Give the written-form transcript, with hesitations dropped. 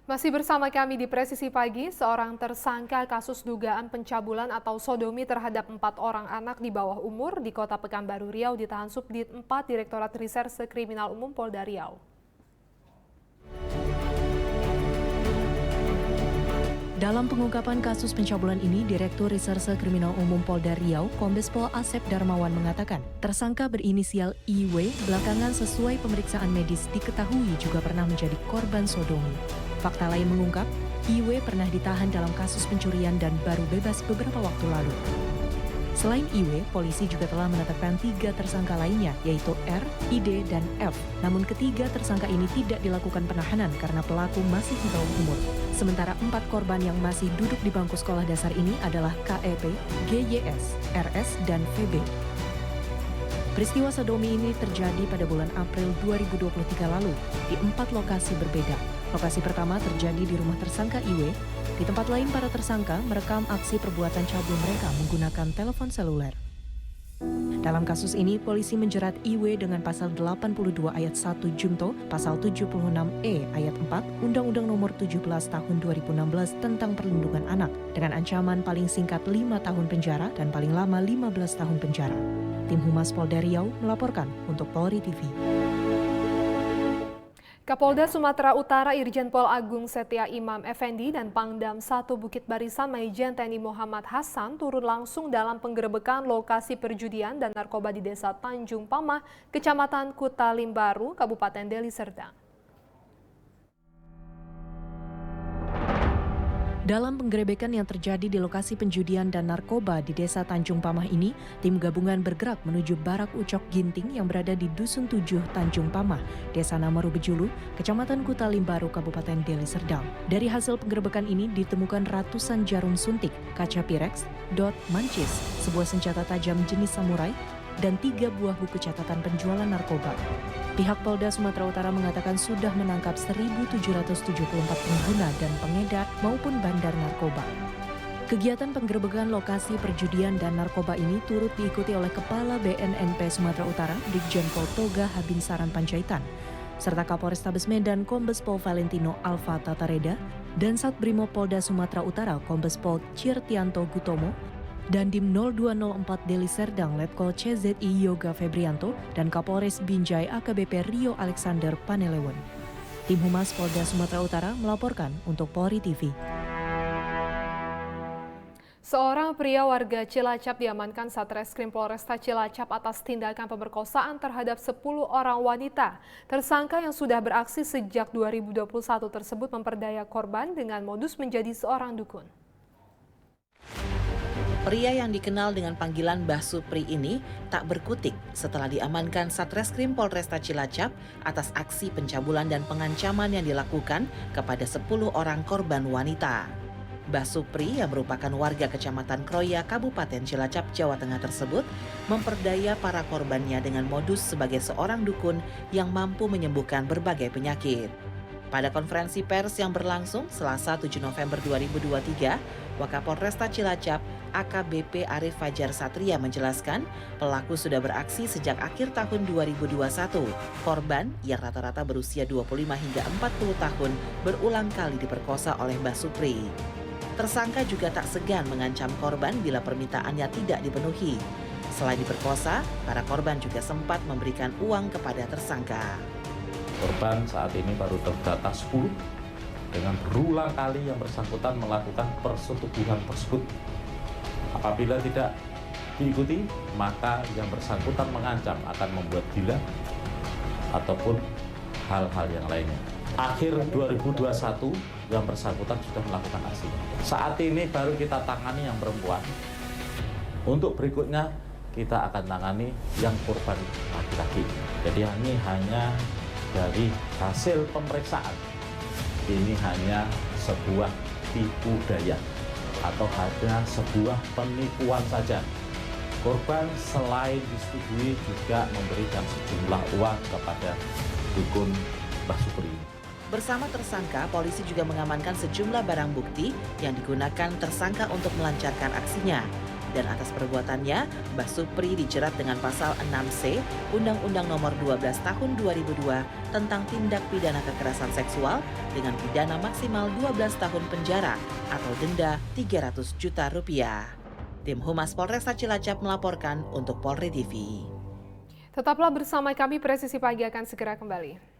Masih bersama kami di Presisi Pagi, seorang tersangka kasus dugaan pencabulan atau sodomi terhadap 4 orang anak di bawah umur di Kota Pekanbaru Riau ditahan Subdit 4 Direktorat Reserse Kriminal Umum Polda Riau. Dalam pengungkapan kasus pencabulan ini, Direktur Reserse Kriminal Umum Polda Riau, Kombes Pol Asep Darmawan mengatakan, tersangka berinisial IW belakangan sesuai pemeriksaan medis diketahui juga pernah menjadi korban sodomi. Fakta lain mengungkap, IW pernah ditahan dalam kasus pencurian dan baru bebas beberapa waktu lalu. Selain IW, polisi juga telah menetapkan 3 tersangka lainnya, yaitu R, ID, dan F. Namun ketiga tersangka ini tidak dilakukan penahanan karena pelaku masih di bawah umur. Sementara 4 korban yang masih duduk di bangku sekolah dasar ini adalah KEP, GYS, RS, dan VB. Peristiwa sodomi ini terjadi pada bulan April 2023 lalu di 4 lokasi berbeda. Lokasi pertama terjadi di rumah tersangka IW. Di tempat lain, para tersangka merekam aksi perbuatan cabul mereka menggunakan telepon seluler. Dalam kasus ini, polisi menjerat IW dengan pasal 82 ayat 1 Junto, pasal 76E ayat 4, Undang-Undang Nomor 17 Tahun 2016 tentang Perlindungan Anak, dengan ancaman paling singkat 5 tahun penjara dan paling lama 15 tahun penjara. Tim Humas Polda Riau melaporkan untuk Polri TV. Kapolda Sumatera Utara Irjen Pol Agung Setia Imam Effendi dan Pangdam 1 Bukit Barisan Maijen TNI Muhammad Hasan turun langsung dalam penggerebekan lokasi perjudian dan narkoba di Desa Tanjung Pamah, Kecamatan Kutalimbaru, Kabupaten Deli Serdang. Dalam penggerebekan yang terjadi di lokasi penjudian dan narkoba di Desa Tanjung Pamah ini, tim gabungan bergerak menuju Barak Ucok Ginting yang berada di Dusun 7 Tanjung Pamah, Desa Namaru Bejulu, Kecamatan Kutalimbaru, Kabupaten Deli Serdang. Dari hasil penggerebekan ini ditemukan ratusan jarum suntik, kaca pirex, dot, mancis, sebuah senjata tajam jenis samurai, dan 3 buah buku catatan penjualan narkoba. Pihak Polda Sumatera Utara mengatakan sudah menangkap 1.774 pengguna dan pengedar maupun bandar narkoba. Kegiatan penggerebekan lokasi perjudian dan narkoba ini turut diikuti oleh Kepala BNNP Sumatera Utara, Brigjen Pol Toga Habinsaran Panjaitan, serta Kapolrestabes Medan Kombes Pol Valentino Alfa Tatareda, dan Satbrimo Polda Sumatera Utara Kombes Pol Cirtianto Gutomo, dan Dim 0204 Deli Serdang Letkol CZI Yoga Febrianto dan Kapolres Binjai AKBP Rio Alexander Panelewen. Tim Humas Polda Sumatera Utara melaporkan untuk Polri TV. Seorang pria warga Cilacap diamankan Satreskrim Polresta Cilacap atas tindakan pemerkosaan terhadap 10 orang wanita. Tersangka yang sudah beraksi sejak 2021 tersebut memperdaya korban dengan modus menjadi seorang dukun. Pria yang dikenal dengan panggilan Mbah Supri ini tak berkutik setelah diamankan Satreskrim Polresta Cilacap atas aksi pencabulan dan pengancaman yang dilakukan kepada 10 orang korban wanita. Mbah Supri yang merupakan warga Kecamatan Kroya, Kabupaten Cilacap, Jawa Tengah tersebut memperdaya para korbannya dengan modus sebagai seorang dukun yang mampu menyembuhkan berbagai penyakit. Pada konferensi pers yang berlangsung Selasa 7 November 2023, Wakapolresta Cilacap AKBP Arif Fajar Satria menjelaskan pelaku sudah beraksi sejak akhir tahun 2021. Korban yang rata-rata berusia 25 hingga 40 tahun berulang kali diperkosa oleh Mbah Supri. Tersangka juga tak segan mengancam korban bila permintaannya tidak dipenuhi. Selain diperkosa, para korban juga sempat memberikan uang kepada tersangka. Korban saat ini baru terdata 10 dengan berulang kali yang bersangkutan melakukan persetubuhan tersebut. Apabila tidak diikuti, maka yang bersangkutan mengancam akan membuat gila ataupun hal-hal yang lainnya. Akhir 2021 yang bersangkutan sudah melakukan aksi. Saat ini baru kita tangani yang perempuan. Untuk berikutnya kita akan tangani yang korban laki-laki. Jadi ini hanya dari hasil pemeriksaan. Ini hanya sebuah tipu daya atau hanya sebuah penipuan saja. Korban selain disetujui juga memberikan sejumlah uang kepada dukun Mbah Supri. Bersama tersangka, polisi juga mengamankan sejumlah barang bukti yang digunakan tersangka untuk melancarkan aksinya. Dan atas perbuatannya, Mbah Supri dijerat dengan pasal 6C Undang-Undang Nomor 12 Tahun 2002 tentang tindak pidana kekerasan seksual dengan pidana maksimal 12 tahun penjara atau denda 300 juta rupiah. Tim Humas Polresta Cilacap melaporkan untuk Polri TV. Tetaplah bersama kami, Presisi Pagi akan segera kembali.